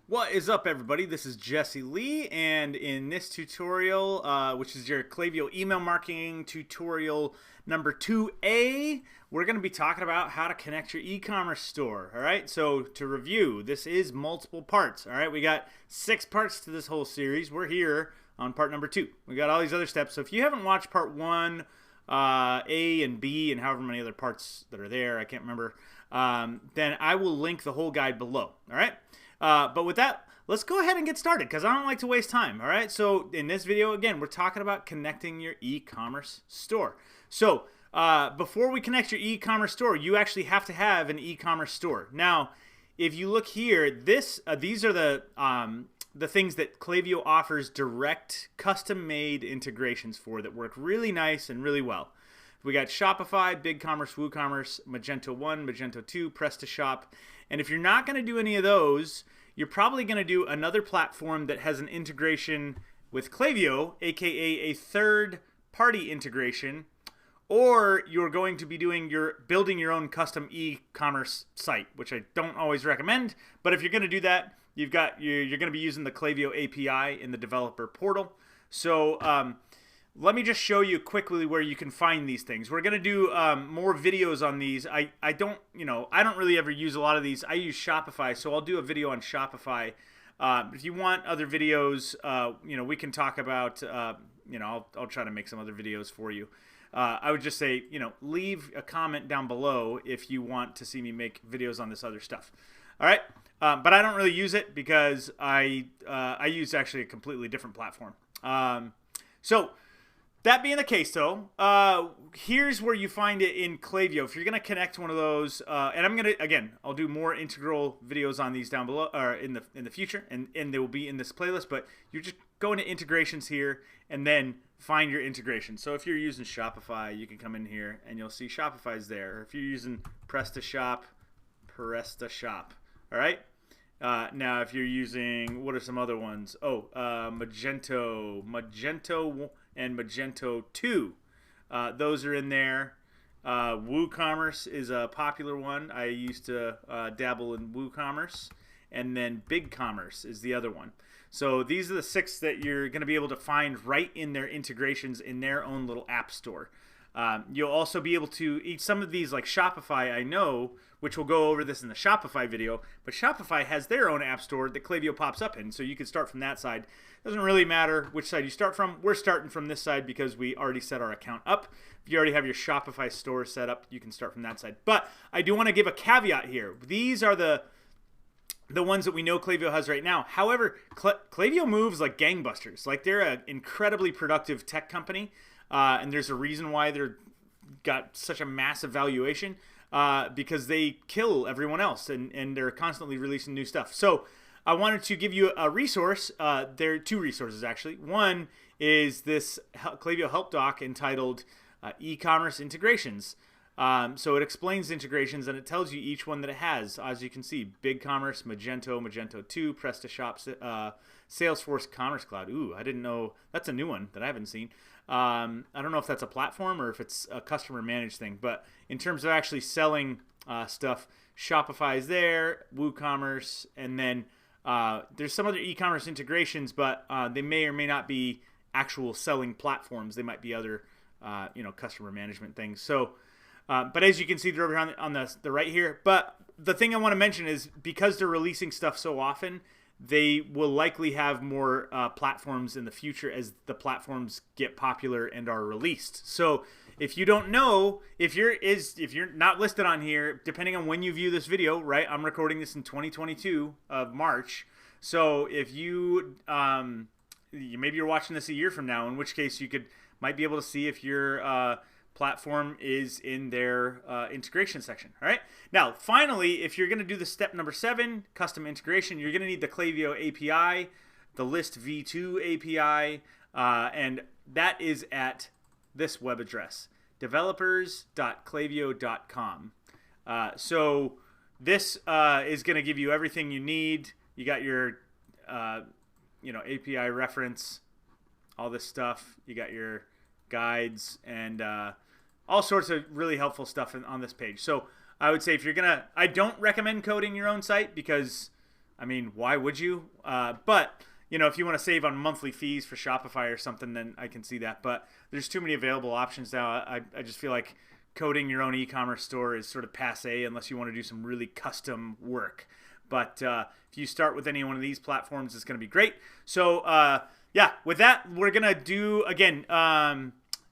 What is up, everybody? This is Jesse Lee, and in this tutorial, which is your Klaviyo email marketing tutorial number 2A, we're going to be talking about how to connect your e-commerce store. All right, so to review, this is multiple parts. All right, we got 6 parts to this whole series. We're here on part number 2. We got all these other steps. So if you haven't watched part 1, A and B, and however many other parts that are there, I can't remember, then I will link the whole guide below. All right. But with that, let's go ahead and get started because I don't like to waste time. All right. So in this video, again, we're talking about connecting your e-commerce store. So before we connect your e-commerce store, you actually have to have an e-commerce store. Now, if you look here, these are the things that Klaviyo offers direct, custom-made integrations for that work really nice and really well. We got Shopify, BigCommerce, WooCommerce, Magento 1, Magento 2, PrestaShop. And if you're not going to do any of those, you're probably going to do another platform that has an integration with Klaviyo, aka a third-party integration, or you're going to be building your own custom e-commerce site, which I don't always recommend. But if you're going to do that, you're going to be using the Klaviyo API in the developer portal. So let me just show you quickly where you can find these things. We're going to do more videos on these. I don't really ever use a lot of these. I use Shopify, so I'll do a video on Shopify. If you want other videos, we can talk about, I'll try to make some other videos for you. I would just say, leave a comment down below if you want to see me make videos on this other stuff. All right, but I don't really use it because I use actually a completely different platform. So that being the case, though, here's where you find it in Klaviyo. If you're going to connect one of those, and I'm going to, I'll do more integral videos on these down below, or in the future, and they will be in this playlist. But you just go into integrations here, and then find your integration. So if you're using Shopify, you can come in here, and you'll see Shopify's there. If you're using PrestaShop. All right. Now, if you're using, what are some other ones? Oh, Magento and Magento 2. Those are in there. WooCommerce is a popular one. I used to dabble in WooCommerce. And then BigCommerce is the other one. So these are the 6 that you're going to be able to find right in their integrations in their own little app store. You'll also be able to eat some of these, like Shopify, I know, which we'll go over this in the Shopify video, but Shopify has their own app store that Klaviyo pops up in, so you can start from that side. Doesn't really matter which side you start from. We're starting from this side because we already set our account up. If you already have your Shopify store set up, you can start from that side. But I do want to give a caveat here. These are the ones that we know Klaviyo has right now. However, Klaviyo moves like gangbusters. Like, they're an incredibly productive tech company, and there's a reason why they're got such a massive valuation, because they kill everyone else, and they're constantly releasing new stuff. So I wanted to give you a resource. There are 2 resources, actually. One is this Klaviyo help doc entitled E-commerce Integrations. So it explains integrations, and it tells you each one that it has. As you can see, BigCommerce, Magento 2, PrestaShop, Salesforce Commerce Cloud. Ooh, I didn't know. That's a new one that I haven't seen. I don't know if that's a platform or if it's a customer managed thing. But in terms of actually selling stuff, Shopify is there, WooCommerce, and then there's some other e-commerce integrations, but they may or may not be actual selling platforms. They might be other, customer management things. So. But as you can see, they're over on the right here. But the thing I want to mention is, because they're releasing stuff so often, they will likely have more platforms in the future as the platforms get popular and are released. So if you don't know, if you're not listed on here, depending on when you view this video, right? I'm recording this in 2022 of March. So if maybe you're watching this a year from now, in which case might be able to see if your platform is in their integration section. All right. Now, finally, if you're going to do the step number 7, custom integration, you're going to need the Klaviyo API, the List V2 API, and that is at this web address, developers.klaviyo.com. So this is going to give you everything you need. You got your API reference, all this stuff. You got your guides and all sorts of really helpful stuff on this page. So I would say, if you're gonna, I don't recommend coding your own site because I mean, why would you? But you know, if you want to save on monthly fees for Shopify or something, then I can see that. But there's too many available options now. I just feel like coding your own e-commerce store is sort of passe unless you want to do some really custom work. But if you start with any one of these platforms, it's going to be great. So yeah, with that, we're going to do, again,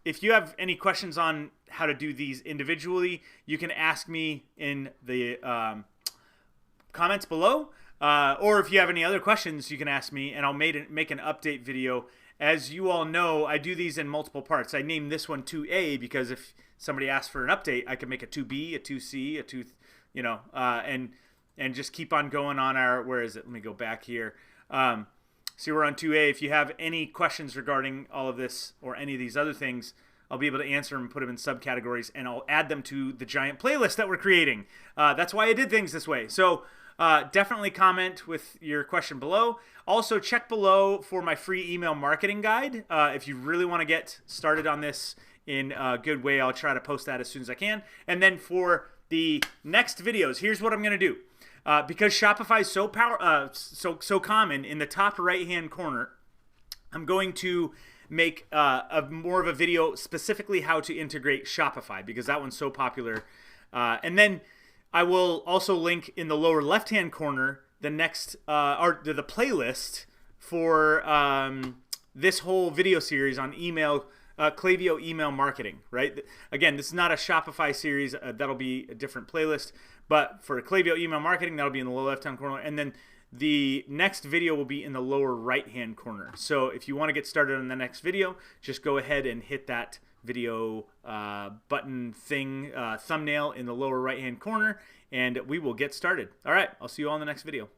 if you have any questions on how to do these individually, you can ask me in the comments below. Or if you have any other questions, you can ask me, and I'll make an update video. As you all know, I do these in multiple parts. I named this one 2A because if somebody asks for an update, I can make a 2B, a 2C, a 2, you know, and just keep on going on our, where is it? Let me go back here. See, we're on 2A. If you have any questions regarding all of this or any of these other things, I'll be able to answer them and put them in subcategories, and I'll add them to the giant playlist that we're creating. That's why I did things this way. So definitely comment with your question below. Also, check below for my free email marketing guide. If you really want to get started on this in a good way, I'll try to post that as soon as I can. And then for the next videos, here's what I'm going to do. Because Shopify is so common, in the top right-hand corner, I'm going to make more of a video specifically how to integrate Shopify, because that one's so popular. And then I will also link in the lower left-hand corner the next or the playlist for this whole video series on email. Klaviyo email marketing, right? Again, this is not a Shopify series. That'll be a different playlist. But for Klaviyo email marketing, that'll be in the lower left-hand corner. And then the next video will be in the lower right-hand corner. So if you want to get started on the next video, just go ahead and hit that video button thing, thumbnail in the lower right-hand corner, and we will get started. All right, I'll see you all in the next video.